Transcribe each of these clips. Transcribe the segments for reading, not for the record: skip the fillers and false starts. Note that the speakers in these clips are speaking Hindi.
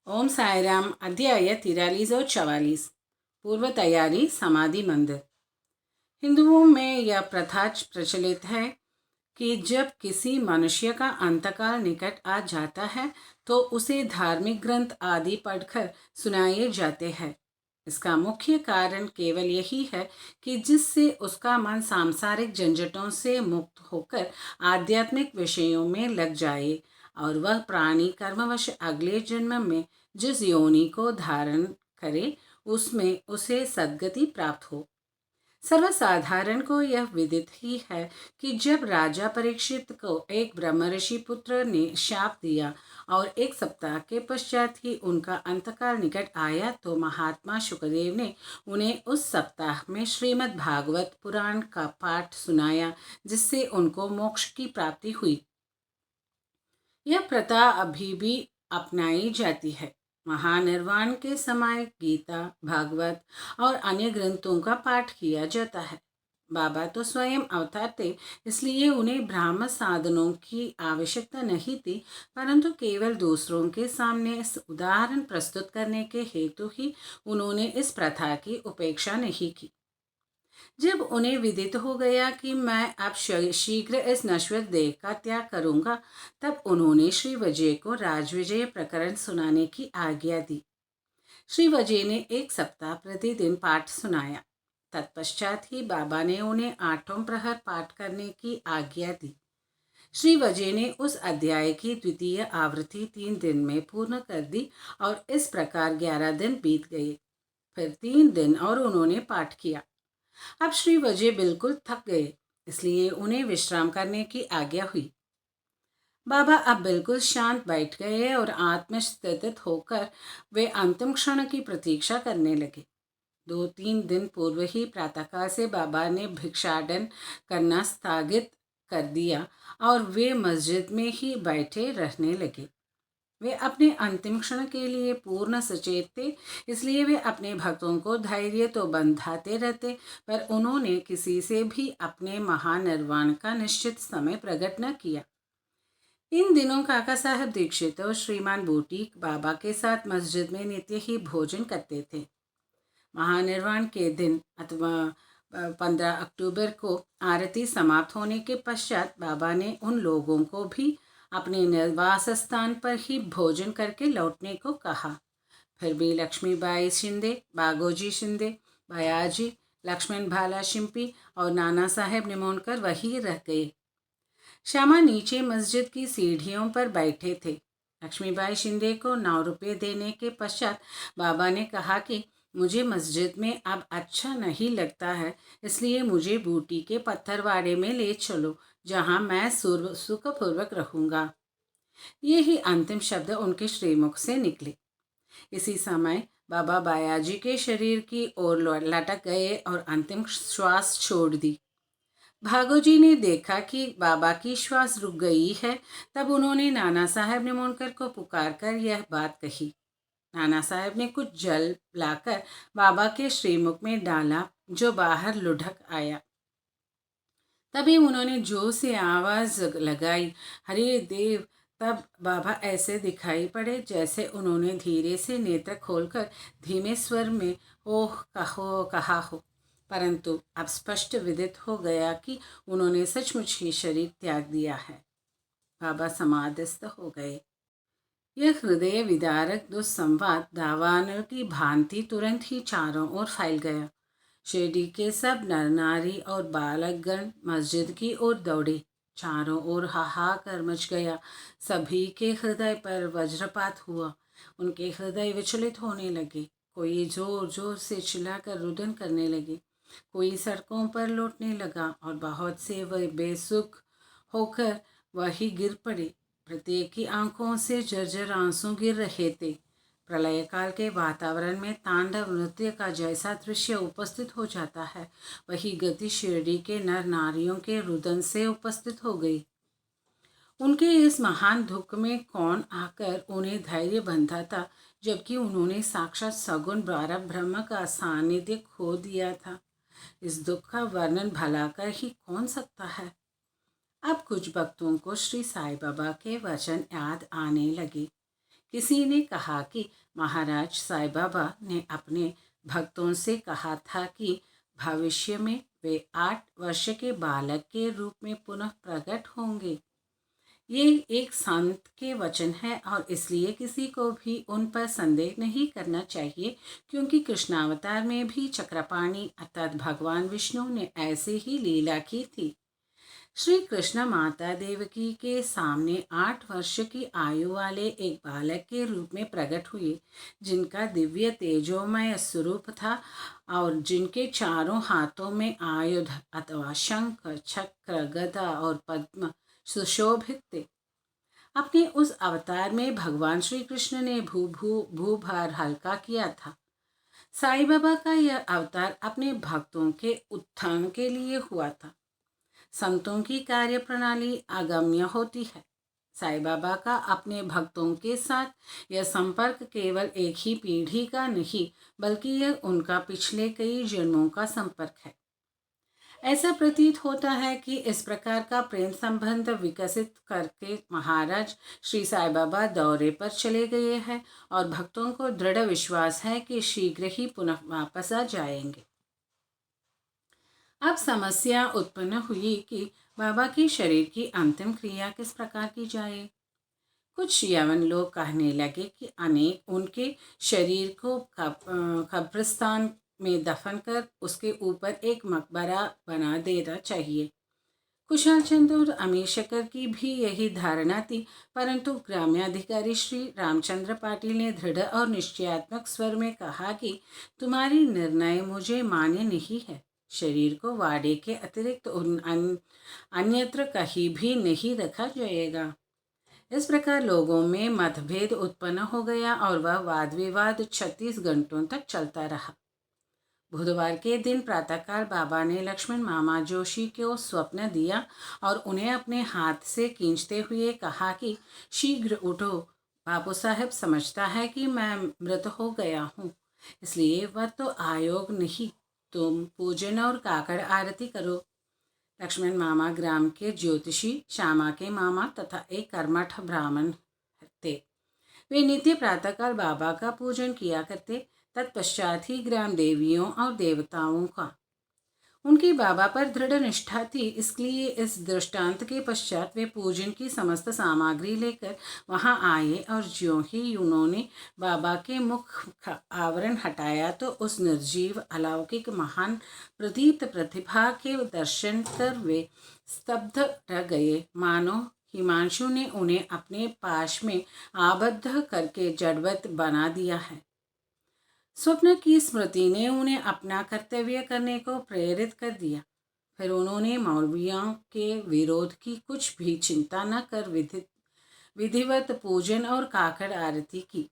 ओम साईराम। अध्याय 43 और 44। पूर्व तैयारी समाधि मंदिर। हिंदुओं में यह प्रथा प्रचलित है कि जब किसी मनुष्य का अंतकाल निकट आ जाता है तो उसे धार्मिक ग्रंथ आदि पढ़कर सुनाए जाते हैं। इसका मुख्य कारण केवल यही है कि जिससे उसका मन सांसारिक झंझटों से मुक्त होकर आध्यात्मिक विषयों में लग जाए और वह प्राणी कर्मवश अगले जन्म में जिस योनि को धारण करे उसमें उसे सद्गति प्राप्त हो। सर्वसाधारण को यह विदित ही है कि जब राजा परीक्षित को एक ब्रह्मर्षि पुत्र ने शाप दिया और 1 सप्ताह के पश्चात ही उनका अंतकाल निकट आया तो महात्मा शुकदेव ने उन्हें उस सप्ताह में श्रीमद् भागवत पुराण का पाठ सुनाया, जिससे उनको मोक्ष की प्राप्ति हुई। यह प्रथा अभी भी अपनाई जाती है। महानिर्वाण के समय गीता, भागवत और अन्य ग्रंथों का पाठ किया जाता है। बाबा तो स्वयं अवतार थे, इसलिए उन्हें ब्राह्म साधनों की आवश्यकता नहीं थी, परंतु केवल दूसरों के सामने उदाहरण प्रस्तुत करने के हेतु ही उन्होंने इस प्रथा की उपेक्षा नहीं की। जब उन्हें विदित हो गया कि मैं अब शीघ्र इस नश्वर देह का त्याग करूंगा, तब उन्होंने श्री विजय को राजविजय प्रकरण सुनाने की आज्ञा दी। श्री विजय ने 1 सप्ताह प्रतिदिन पाठ सुनाया। तत्पश्चात ही बाबा ने उन्हें 8वें प्रहर पाठ करने की आज्ञा दी। श्री विजय ने उस अध्याय की द्वितीय आवृत्ति 3 दिन में पूर्ण कर दी और इस प्रकार 11 दिन बीत गए। फिर 3 दिन और उन्होंने पाठ किया। अब श्री विजय बिल्कुल थक गए, इसलिए उन्हें विश्राम करने की आज्ञा हुई। बाबा अब बिल्कुल शांत बैठ गए और आत्मस्थित होकर वे अंतिम क्षण की प्रतीक्षा करने लगे। 2-3 दिन पूर्व ही प्रातःकाल से बाबा ने भिक्षाटन करना स्थगित कर दिया और वे मस्जिद में ही बैठे रहने लगे। वे अपने अंतिम क्षण के लिए पूर्ण सचेत थे, इसलिए वे अपने भक्तों को धैर्य तो बंधाते रहते, पर उन्होंने किसी से भी अपने महानिर्वाण का निश्चित समय प्रकट न किया। इन दिनों काका साहब दीक्षित और श्रीमान बूटी बाबा के साथ मस्जिद में नित्य ही भोजन करते थे। महानिर्वाण के दिन अथवा 15 अक्टूबर को आरती समाप्त होने के पश्चात बाबा ने उन लोगों को भी अपने निवास स्थान पर ही भोजन करके लौटने को कहा। फिर भी लक्ष्मीबाई शिंदे, बागोजी शिंदे, भयाजी, लक्ष्मण भाला शिंपी और नाना साहेब निमोनकर वहीं रह गए। श्यामा नीचे मस्जिद की सीढ़ियों पर बैठे थे। लक्ष्मीबाई शिंदे को 9 रुपये देने के पश्चात बाबा ने कहा कि मुझे मस्जिद में अब अच्छा नहीं लगता है, इसलिए मुझे बूटी के पत्थरवाड़े में ले चलो, जहाँ मैं सुखपूर्वक रहूँगा। ये ही अंतिम शब्द उनके श्रीमुख से निकले। इसी समय बाबा बायाजी के शरीर की ओर लटक गए और अंतिम श्वास छोड़ दी। भागोजी ने देखा कि बाबा की श्वास रुक गई है, तब उन्होंने नाना साहब निमोनकर को पुकारकर यह बात कही। नाना साहब ने कुछ जल लाकर बाबा के श्रीमुख में डाला, जो बाहर लुढ़क आया। तभी उन्होंने जोर से आवाज लगाई, हरे देव। तब बाबा ऐसे दिखाई पड़े जैसे उन्होंने धीरे से नेत्र खोलकर धीमे स्वर में ओह कहा हो, परंतु अब स्पष्ट विदित हो गया कि उन्होंने सचमुच ही शरीर त्याग दिया है। बाबा समाधिस्थ हो गए। यह हृदय विदारक दुस्संवाद दावानल की भांति तुरंत ही चारों ओर फैल गया। शिरडी के सब नर नारी और बालकगण मस्जिद की ओर दौड़े। चारों ओर हाहाकार मच गया। सभी के हृदय पर वज्रपात हुआ। उनके हृदय विचलित होने लगे। कोई जोर जोर से चिल्लाकर रुदन करने लगे, कोई सड़कों पर लौटने लगा और बहुत से वे बेसुख होकर वहीं गिर पड़े। प्रत्येक की आंखों से झरझर आंसू गिर रहे थे। प्रलय काल के वातावरण में तांडव नृत्य का जैसा दृश्य उपस्थित हो जाता है, वही गति शिरडी के नर नारियों के रुदन से उपस्थित हो गई। उनके इस महान दुख में कौन आकर उन्हें धैर्य बंधाता, जबकि उन्होंने साक्षात सगुण द्वारा ब्रह्म का सानिध्य खो दिया था। इस दुख का वर्णन भला कर ही कौन सकता है। अब कुछ भक्तों को श्री साईं बाबा के वचन याद आने लगे। किसी ने कहा कि महाराज साईं बाबा ने अपने भक्तों से कहा था कि भविष्य में वे 8 वर्ष के बालक के रूप में पुनः प्रकट होंगे। ये एक संत के वचन है और इसलिए किसी को भी उन पर संदेह नहीं करना चाहिए, क्योंकि कृष्णावतार में भी चक्रपाणि अर्थात भगवान विष्णु ने ऐसे ही लीला की थी। श्री कृष्ण माता देवकी के सामने 8 वर्ष की आयु वाले एक बालक के रूप में प्रकट हुए, जिनका दिव्य तेजोमय स्वरूप था और जिनके चारों हाथों में आयुध अथवा शंख, चक्र, गदा और पद्म सुशोभित थे। अपने उस अवतार में भगवान श्री कृष्ण ने भूभार हल्का किया था। साईं बाबा का यह अवतार अपने भक्तों के उत्थान के लिए हुआ था। संतों की कार्य प्रणाली अगम्य होती है। साईं बाबा का अपने भक्तों के साथ यह संपर्क केवल एक ही पीढ़ी का नहीं, बल्कि यह उनका पिछले कई जन्मों का संपर्क है। ऐसा प्रतीत होता है कि इस प्रकार का प्रेम संबंध विकसित करके महाराज श्री साईं बाबा दौरे पर चले गए हैं और भक्तों को दृढ़ विश्वास है कि शीघ्र ही पुनः वापस आ जाएंगे। अब समस्या उत्पन्न हुई कि बाबा के शरीर की अंतिम क्रिया किस प्रकार की जाए। कुछ यवन लोग कहने लगे कि अनेक उनके शरीर को कब्रिस्तान में दफन कर उसके ऊपर एक मकबरा बना देना चाहिए। कुशाल चंद और अमीर शकर की भी यही धारणा थी, परंतु ग्राम्याधिकारी श्री रामचंद्र पाटिल ने दृढ़ और निश्चयात्मक स्वर में कहा कि तुम्हारी निर्णय मुझे मान्य नहीं है। शरीर को वाड़े के अतिरिक्त अन्यत्र कहीं भी नहीं रखा जाएगा। इस प्रकार लोगों में मतभेद उत्पन्न हो गया और वह वाद विवाद 36 घंटों तक चलता रहा। बुधवार के दिन प्रातःकाल बाबा ने लक्ष्मण मामा जोशी को स्वप्न दिया और उन्हें अपने हाथ से खींचते हुए कहा कि शीघ्र उठो, बाबू साहब समझता है कि मैं मृत हो गया हूँ, इसलिए वह तो आयोग नहीं, तुम पूजन और काकड़ आरती करो। लक्ष्मण मामा ग्राम के ज्योतिषी श्यामा के मामा तथा एक कर्मठ ब्राह्मण थे। वे नित्य प्रातःकाल बाबा का पूजन किया करते, तत्पश्चात ही ग्राम देवियों और देवताओं का। उनकी बाबा पर दृढ़ निष्ठा थी, इसलिए इस दृष्टांत के पश्चात वे पूजन की समस्त सामग्री लेकर वहां आए और ज्यों ही उन्होंने बाबा के मुख आवरण हटाया तो उस निर्जीव अलौकिक महान प्रदीप्त प्रतिभा के दर्शन कर वे स्तब्ध रह गए, मानो हिमांशु ने उन्हें अपने पाश में आबद्ध करके जड़वत बना दिया है। स्वप्न की स्मृति ने उन्हें अपना कर्तव्य करने को प्रेरित कर दिया। फिर उन्होंने मौलवियों के विरोध की कुछ भी चिंता न कर विधिवत पूजन और काकड़ आरती की।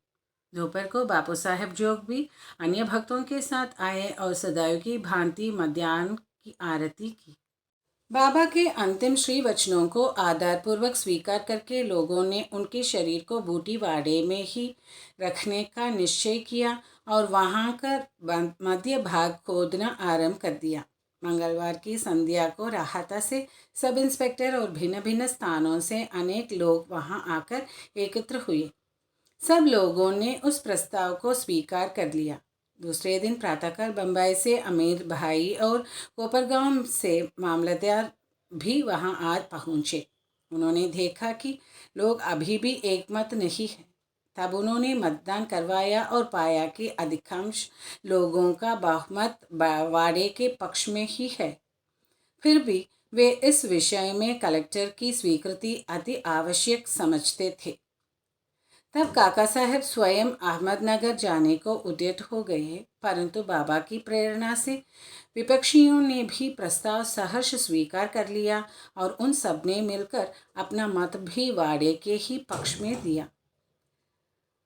दोपहर को बापू साहेब जोग भी अन्य भक्तों के साथ आए और सदैव की भांति मध्याह्न की आरती की। बाबा के अंतिम श्री वचनों को आदरपूर्वक स्वीकार करके लोगों ने उनके शरीर को बूटी वाड़े में ही रखने का निश्चय किया और वहां कर मध्य भाग खोदना आरंभ कर दिया। मंगलवार की संध्या को राहता से सब इंस्पेक्टर और भिन्न भिन्न स्थानों से अनेक लोग वहां आकर एकत्र हुए। सब लोगों ने उस प्रस्ताव को स्वीकार कर लिया। दूसरे दिन प्रातःकाल बम्बई से अमीर भाई और कोपरगांव से मामलतदार भी वहां आज पहुंचे। उन्होंने देखा कि लोग अभी भी एकमत नहीं है। तब उन्होंने मतदान करवाया और पाया कि अधिकांश लोगों का बहुमत वाड़े के पक्ष में ही है। फिर भी वे इस विषय में कलेक्टर की स्वीकृति अति आवश्यक समझते थे। तब काका साहब स्वयं अहमदनगर जाने को उद्यत हो गए, परंतु बाबा की प्रेरणा से विपक्षियों ने भी प्रस्ताव सहर्ष स्वीकार कर लिया और उन सब ने मिलकर अपना मत भी वाड़े के ही पक्ष में दिया।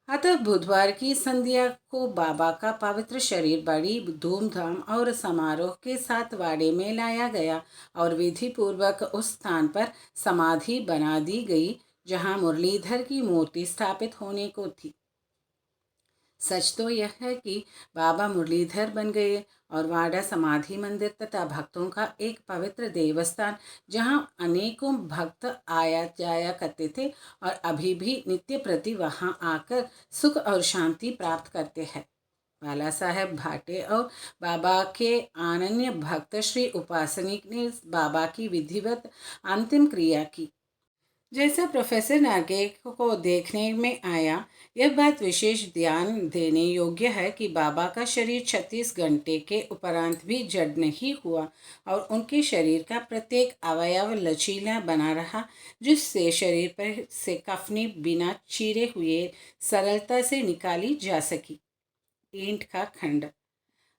अतः बुधवार की संध्या को बाबा का पवित्र शरीर बड़ी धूमधाम और समारोह के साथ वाड़े में लाया गया और विधि पूर्वक उस स्थान पर समाधि बना दी गई जहां मुरलीधर की मूर्ति स्थापित होने को थी। सच तो यह है कि बाबा मुरलीधर बन गए और वाडा समाधि मंदिर तथा भक्तों का एक पवित्र देवस्थान, जहां अनेकों भक्त आया जाया करते थे और अभी भी नित्य प्रति वहां आकर सुख और शांति प्राप्त करते हैं। बाला साहेब भाटे और बाबा के अनन्य भक्त श्री उपासनिक ने बाबा की विधिवत अंतिम क्रिया की। जैसा प्रोफेसर नार्गे को देखने में आया, यह बात विशेष ध्यान देने योग्य है कि बाबा का शरीर 36 घंटे के उपरांत भी जड़ नहीं हुआ और उनके शरीर का प्रत्येक अवयव लचीला बना रहा, जिससे शरीर पर से कफनी बिना चीरे हुए सरलता से निकाली जा सकी। ईंट का खंड।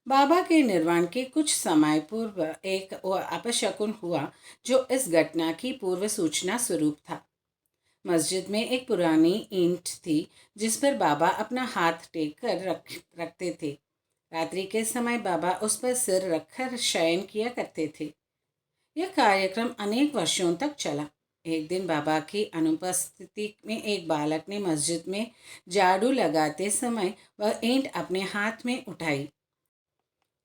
बाबा के निर्वाण के कुछ समय पूर्व एक अपशकुन हुआ, जो इस घटना की पूर्व सूचना स्वरूप था। मस्जिद में एक पुरानी ईंट थी, जिस पर बाबा अपना हाथ टेक कर रखते थे। रात्रि के समय बाबा उस पर सिर रखकर शयन किया करते थे। यह कार्यक्रम अनेक वर्षों तक चला। एक दिन बाबा की अनुपस्थिति में एक बालक ने मस्जिद में झाड़ू लगाते समय वह ईंट अपने हाथ में उठाई।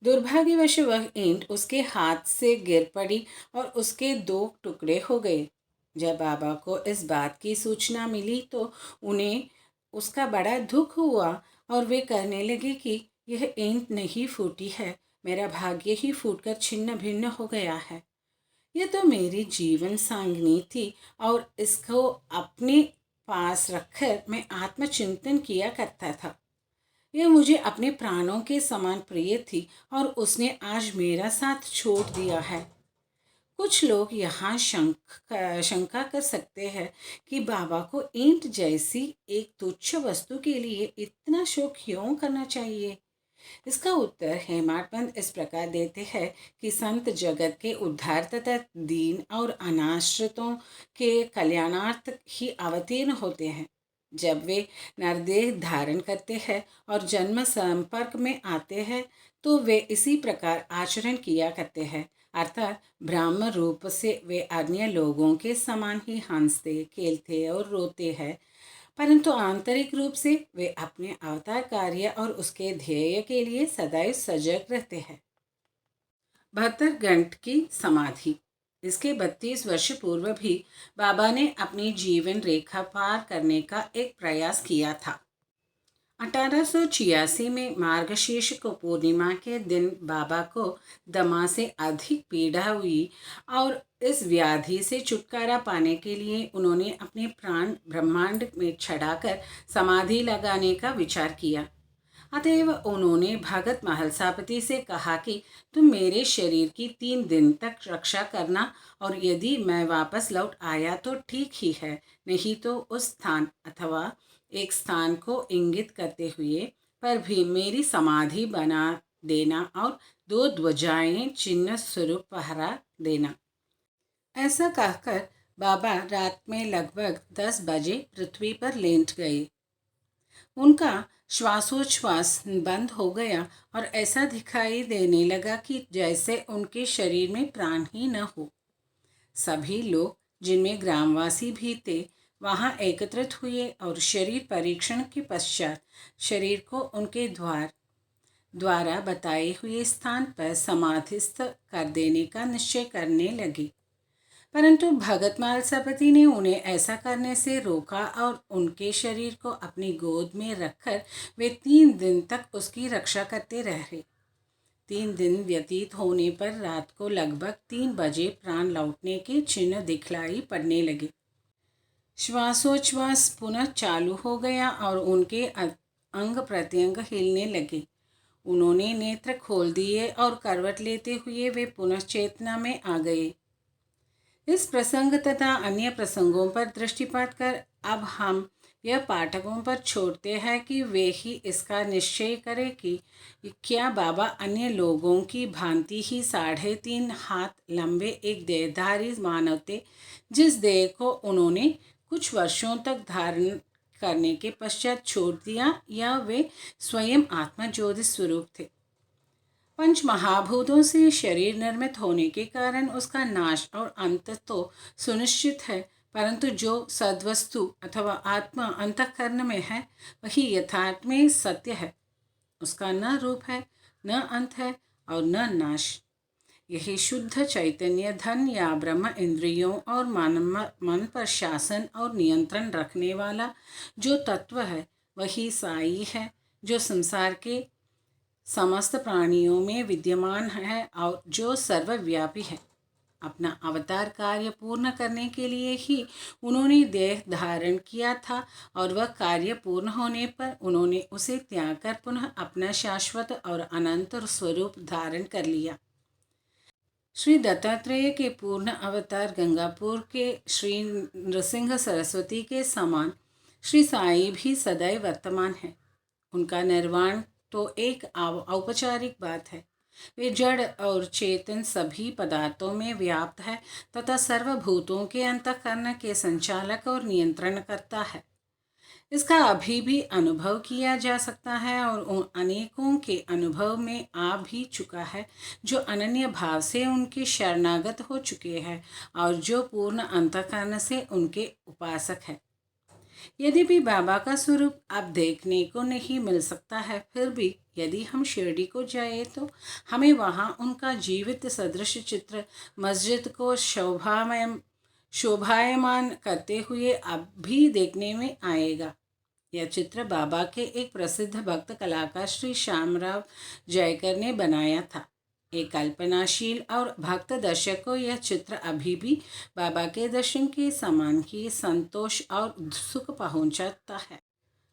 दुर्भाग्यवश वह ईंट उसके हाथ से गिर पड़ी और उसके 2 टुकड़े हो गए। जब बाबा को इस बात की सूचना मिली तो उन्हें उसका बड़ा दुख हुआ और वे कहने लगे कि यह ईंट नहीं फूटी है, मेरा भाग्य ही फूटकर छिन्न भिन्न हो गया है। यह तो मेरी जीवन सांगनी थी और इसको अपने पास रखकर मैं आत्मचिंतन किया करता था। यह मुझे अपने प्राणों के समान प्रिय थी और उसने आज मेरा साथ छोड़ दिया है। कुछ लोग यहाँ शंका कर सकते हैं कि बाबा को ईंट जैसी एक तुच्छ वस्तु के लिए इतना शोक क्यों करना चाहिए। इसका उत्तर हेमाडपंत इस प्रकार देते हैं कि संत जगत के उद्धार तथा दीन और अनाश्रितों के कल्याणार्थ ही अवतीर्ण होते हैं। जब वे नरदेह धारण करते हैं और जन्म संपर्क में आते हैं तो वे इसी प्रकार आचरण किया करते हैं, अर्थात ब्राह्म रूप से वे अन्य लोगों के समान ही हंसते, खेलते और रोते हैं, परंतु आंतरिक रूप से वे अपने अवतार कार्य और उसके ध्येय के लिए सदैव सजग रहते हैं। 72 घंट की समाधि। इसके 32 वर्ष पूर्व भी बाबा ने अपनी जीवन रेखा पार करने का एक प्रयास किया था। 1886 में मार्गशीर्ष को पूर्णिमा के दिन बाबा को दमा से अधिक पीड़ा हुई और इस व्याधि से छुटकारा पाने के लिए उन्होंने अपने प्राण ब्रह्मांड में छड़ाकर समाधि लगाने का विचार किया। अतएव उन्होंने भगत महलसापति से कहा कि तुम मेरे शरीर की 3 दिन तक रक्षा करना और यदि मैं वापस लौट आया तो ठीक ही है, नहीं तो उस स्थान अथवा एक स्थान को इंगित करते हुए पर भी मेरी समाधि बना देना और 2 ध्वजाएं चिन्ह स्वरूप पहरा देना। ऐसा कहकर बाबा रात में लगभग 10 बजे पृथ्वी पर लेट गए। उनका श्वासोच्छ्वास बंद हो गया और ऐसा दिखाई देने लगा कि जैसे उनके शरीर में प्राण ही न हो। सभी लोग, जिनमें ग्रामवासी भी थे, वहां एकत्रित हुए और शरीर परीक्षण के पश्चात शरीर को उनके द्वारा बताए हुए स्थान पर समाधिस्थ कर देने का निश्चय करने लगे। परंतु भगत महलसापति ने उन्हें ऐसा करने से रोका और उनके शरीर को अपनी गोद में रखकर वे 3 दिन तक उसकी रक्षा करते रहे। 3 दिन व्यतीत होने पर रात को लगभग 3 बजे प्राण लौटने के चिन्ह दिखलाई पड़ने लगे। श्वासोच्छ्वास पुनः चालू हो गया और उनके अंग प्रत्यंग हिलने लगे। उन्होंने नेत्र खोल दिए और करवट लेते हुए वे पुनः चेतना में आ गए। इस प्रसंग तथा अन्य प्रसंगों पर दृष्टिपात कर अब हम यह पाठकों पर छोड़ते हैं कि वे ही इसका निश्चय करें कि क्या बाबा अन्य लोगों की भांति ही 3.5 हाथ लंबे एक देहधारी मानव थे, जिस देह को उन्होंने कुछ वर्षों तक धारण करने के पश्चात छोड़ दिया, या वे स्वयं आत्मा ज्योति स्वरूप थे। पंच महाभूतों से शरीर निर्मित होने के कारण उसका नाश और अंत तो सुनिश्चित है, परंतु जो सद्वस्तु अथवा आत्मा अंतःकरण में है वही यथार्थ में सत्य है। उसका न रूप है, न अंत है और न नाश। यही शुद्ध चैतन्य धन या ब्रह्म इंद्रियों और मन पर शासन और नियंत्रण रखने वाला जो तत्व है वही साई है, जो संसार के समस्त प्राणियों में विद्यमान है और जो सर्वव्यापी है। अपना अवतार कार्य पूर्ण करने के लिए ही उन्होंने देह धारण किया था और वह कार्य पूर्ण होने पर उन्होंने उसे त्याग कर पुनः अपना शाश्वत और अनंत स्वरूप धारण कर लिया। श्री दत्तात्रेय के पूर्ण अवतार गंगापुर के श्री नृसिंह सरस्वती के समान श्री साई भी सदैव वर्तमान है। उनका निर्वाण तो एक औपचारिक बात है। वे जड़ और चेतन सभी पदार्थों में व्याप्त है तथा सर्वभूतों के अंतःकरण के संचालक और नियंत्रण करता है। इसका अभी भी अनुभव किया जा सकता है और उन अनेकों के अनुभव में आ भी चुका है जो अनन्य भाव से उनके शरणागत हो चुके हैं और जो पूर्ण अंतःकरण से उनके उपासक है। यदि भी बाबा का स्वरूप आप देखने को नहीं मिल सकता है, फिर भी यदि हम शिरडी को जाए तो हमें वहाँ उनका जीवित सदृश चित्र मस्जिद को शोभायमान करते हुए अब भी देखने में आएगा। यह चित्र बाबा के एक प्रसिद्ध भक्त कलाकार श्री श्यामराव जयकर ने बनाया था। एक कल्पनाशील और भक्त दर्शक को यह चित्र अभी भी बाबा के दर्शन के समान ही संतोष और सुख पहुंचाता है।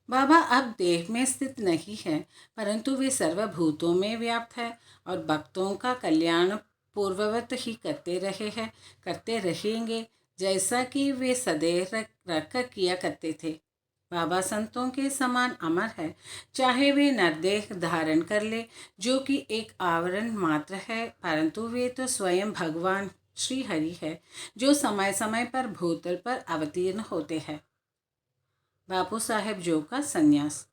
बाबा अब देह में स्थित नहीं है, परंतु वे सर्वभूतों में व्याप्त है और भक्तों का कल्याण पूर्ववत ही करते रहेंगे, जैसा कि वे सदैव रख किया करते थे। बाबा संतों के समान अमर है, चाहे वे नरदेह धारण कर ले, जो कि एक आवरण मात्र है, परंतु वे तो स्वयं भगवान श्री हरि है, जो समय समय पर भूतल पर अवतीर्ण होते हैं। बापू साहेब जोग का संन्यास।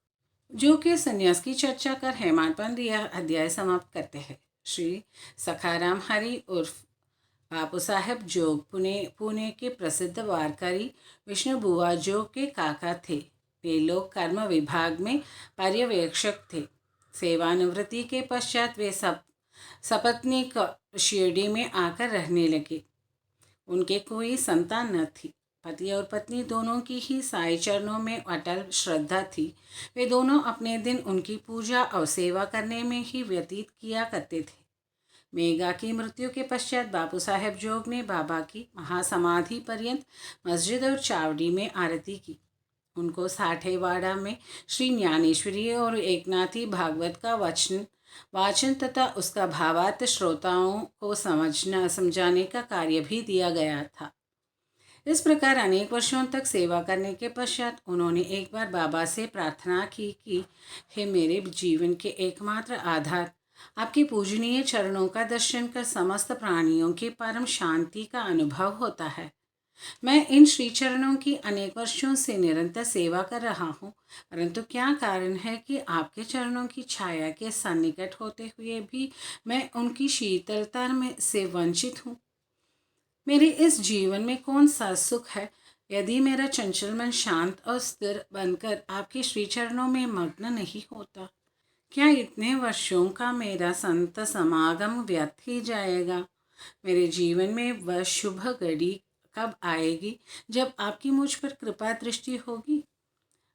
जो के संन्यास की चर्चा कर हेमाडपंत यह अध्याय समाप्त करते हैं। श्री सखाराम हरि उर्फ बापू साहेब जोग पुणे के प्रसिद्ध वारकरी विष्णु बुआ जोग के काका थे। वे लोग कर्म विभाग में पर्यवेक्षक थे। सेवानिवृत्ति के पश्चात वे सपत्नीक शिरडी में आकर रहने लगे। उनके कोई संतान न थी। पति और पत्नी दोनों की ही साई चरणों में अटल श्रद्धा थी। वे दोनों अपने दिन उनकी पूजा और सेवा करने में ही व्यतीत किया करते थे। मेघा की मृत्यु के पश्चात बापू साहेब जोग ने बाबा की महासमाधि पर्यंत मस्जिद और चावड़ी में आरती की। उनको साठेवाड़ा में श्री ज्ञानेश्वरी और एकनाथी भागवत का वाचन तथा उसका भावार्थ श्रोताओं को समझाने का कार्य भी दिया गया था। इस प्रकार अनेक वर्षों तक सेवा करने के पश्चात उन्होंने एक बार बाबा से प्रार्थना की कि हे मेरे जीवन के एकमात्र आधार, आपके पूजनीय चरणों का दर्शन कर समस्त प्राणियों की परम शांति का अनुभव होता है। मैं इन श्री चरणों की अनेक वर्षों से निरंतर सेवा कर रहा हूँ, परंतु क्या कारण है कि आपके चरणों की छाया के सन्निकट होते हुए भी मैं उनकी शीतलता में से वंचित हूँ। मेरे इस जीवन में कौन सा सुख है यदि मेरा चंचल मन शांत और स्थिर बनकर आपके श्री चरणों में मग्न नहीं होता? क्या इतने वर्षों का मेरा संत समागम व्यर्थ ही जाएगा? मेरे जीवन में वह शुभ घड़ी कब आएगी जब आपकी मुझ पर कृपा दृष्टि होगी?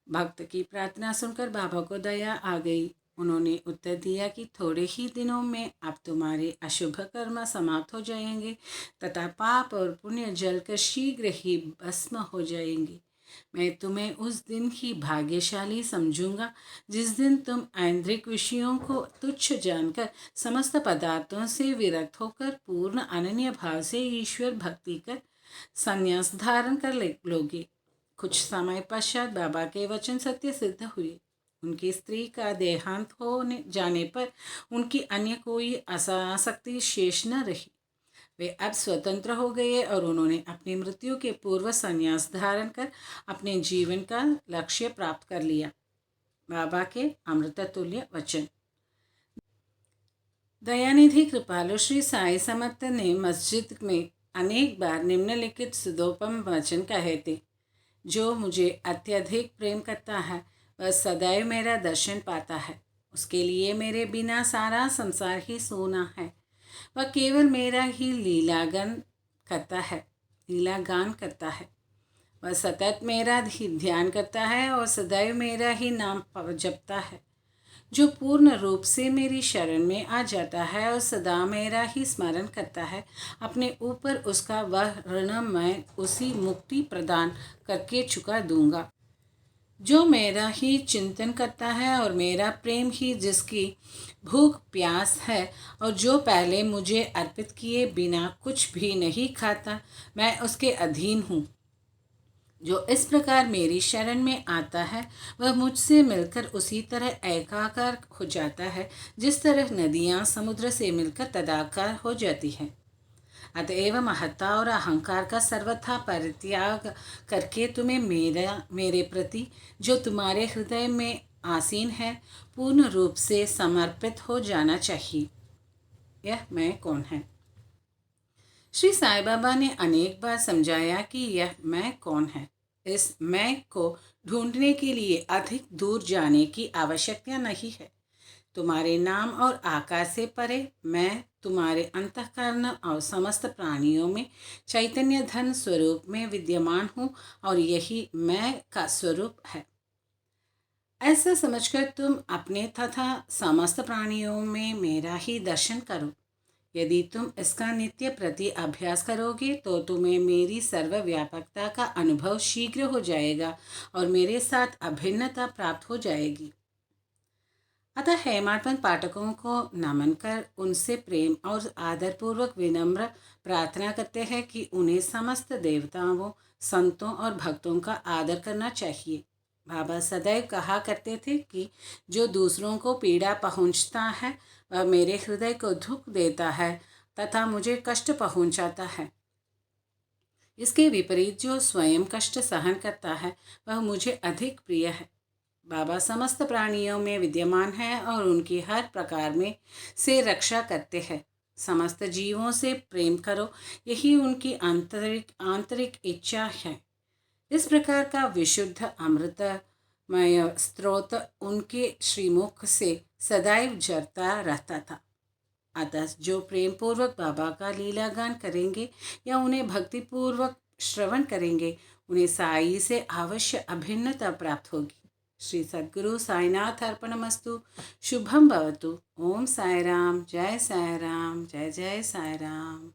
भक्त की प्रार्थना सुनकर बाबा को दया आ गई। उन्होंने उत्तर दिया कि थोड़े ही दिनों में अब तुम्हारे अशुभ कर्म समाप्त हो जाएंगे तथा पाप और पुण्य जलकर शीघ्र ही भस्म हो जाएंगे। मैं तुम्हें उस दिन ही भाग्यशाली समझूंगा जिस दिन तुम ऐन्द्रिक विषयों को तुच्छ जानकर समस्त पदार्थों से विरक्त होकर पूर्ण अनन्य भाव से ईश्वर भक्ति कर संन्यास धारण कर लोगे। कुछ समय पश्चात बाबा के वचन सत्य सिद्ध हुए। उनकी स्त्री का देहांत होने जाने पर उनकी अन्य कोई आसक्ति शेष न रही। वे अब स्वतंत्र हो गए और उन्होंने अपनी मृत्यु के पूर्व संन्यास धारण कर अपने जीवन का लक्ष्य प्राप्त कर लिया। बाबा के अमृततुल्य वचन। दयानिधि कृपालु श्री साई समर्थ ने मस्जिद में अनेक बार निम्नलिखित सुदोपम वचन कहे थे, जो मुझे अत्यधिक प्रेम करता है वह सदैव मेरा दर्शन पाता है। उसके लिए मेरे बिना सारा संसार ही सोना है। वह केवल मेरा ही लीलागान करता है। वह सतत मेरा ही ध्यान करता है और सदैव मेरा ही नाम जपता है। जो पूर्ण रूप से मेरी शरण में आ जाता है और सदा मेरा ही स्मरण करता है, अपने ऊपर उसका वह ऋण मैं उसी मुक्ति प्रदान करके चुका दूंगा। जो मेरा ही चिंतन करता है और मेरा प्रेम ही जिसकी भूख प्यास है और जो पहले मुझे अर्पित किए बिना कुछ भी नहीं खाता, मैं उसके अधीन हूँ। जो इस प्रकार मेरी शरण में आता है वह मुझसे मिलकर उसी तरह एकाकार हो जाता है जिस तरह नदियाँ समुद्र से मिलकर तदाकार हो जाती हैं। अतएव महत्ता और अहंकार का सर्वथा परित्याग करके तुम्हें मेरे प्रति जो तुम्हारे हृदय में आसीन है पूर्ण रूप से समर्पित हो जाना चाहिए। यह मैं कौन है? श्री साईं बाबा ने अनेक बार समझाया कि यह मैं कौन है। इस मैं को ढूंढने के लिए अधिक दूर जाने की आवश्यकता नहीं है। तुम्हारे नाम और आकार से परे मैं तुम्हारे अंतःकरण और समस्त प्राणियों में चैतन्य धन स्वरूप में विद्यमान हूँ और यही मैं का स्वरूप है। ऐसा समझकर तुम अपने तथा समस्त प्राणियों में मेरा ही दर्शन करो। यदि तुम इसका नित्य प्रति अभ्यास करोगे तो तुम्हें मेरी सर्वव्यापकता का अनुभव शीघ्र हो जाएगा और मेरे साथ अभिन्नता प्राप्त हो जाएगी। अतः हेमाडपंथ पाठकों को नमन कर उनसे प्रेम और आदरपूर्वक विनम्र प्रार्थना करते हैं कि उन्हें समस्त देवताओं, संतों और भक्तों का आदर करना चाहिए। बाबा सदैव कहा करते थे कि जो दूसरों को पीड़ा पहुंचता है वह मेरे हृदय को दुख देता है तथा मुझे कष्ट पहुंचाता है। इसके विपरीत जो स्वयं कष्ट सहन करता है वह मुझे अधिक प्रिय है। बाबा समस्त प्राणियों में विद्यमान है और उनकी हर प्रकार में से रक्षा करते हैं। समस्त जीवों से प्रेम करो, यही उनकी आंतरिक इच्छा है। इस प्रकार का विशुद्ध अमृतमय स्रोत उनके श्रीमुख से सदैव झरता रहता था। अतः जो प्रेम पूर्वक बाबा का लीला गान करेंगे या उन्हें भक्ति पूर्वक श्रवण करेंगे, उन्हें साई से अवश्य अभिन्नता प्राप्त होगी। श्री सद्गुरु साईनाथ अर्पणमस्तु। शुभम भवतु। ओम साई राम, जय साई राम, जय जय साई राम।